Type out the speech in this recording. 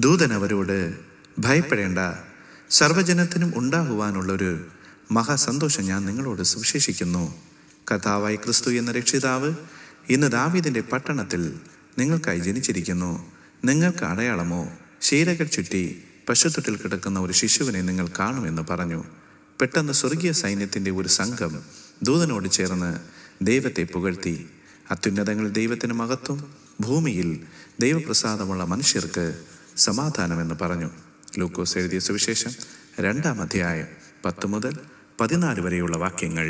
ദൂതൻ അവരോട്, ഭയപ്പെടേണ്ട, സർവ്വജനത്തിനും ഉണ്ടാകുവാനുള്ളൊരു മഹാസന്തോഷം ഞാൻ നിങ്ങളോട് സുവിശേഷിക്കുന്നു. കർത്താവായ ക്രിസ്തു എന്ന രക്ഷിതാവ് ഇന്ന് ദാവീദിന്റെ പട്ടണത്തിൽ നിങ്ങൾക്കായി ജനിച്ചിരിക്കുന്നു. നിങ്ങൾക്ക് അടയാളമോ, ശീലകൾ ചുറ്റി പശുത്തൊട്ടിൽ കിടക്കുന്ന ഒരു ശിശുവിനെ നിങ്ങൾ കാണുമെന്ന് പറഞ്ഞു. പെട്ടെന്ന് സ്വർഗീയ സൈന്യത്തിൻ്റെ ഒരു സംഘം ദൂതനോട് ചേർന്ന് ദൈവത്തെ പുകഴ്ത്തി, അത്യുന്നതങ്ങളിൽ ദൈവത്തിന് മഹത്വം, ഭൂമിയിൽ ദൈവപ്രസാദമുള്ള മനുഷ്യർക്ക് സമാധാനമെന്ന് പറഞ്ഞു. ലൂക്കോസ് എഴുതിയ സുവിശേഷം 2-ാം അധ്യായം 10 മുതൽ 14 വരെയുള്ള വാക്യങ്ങൾ.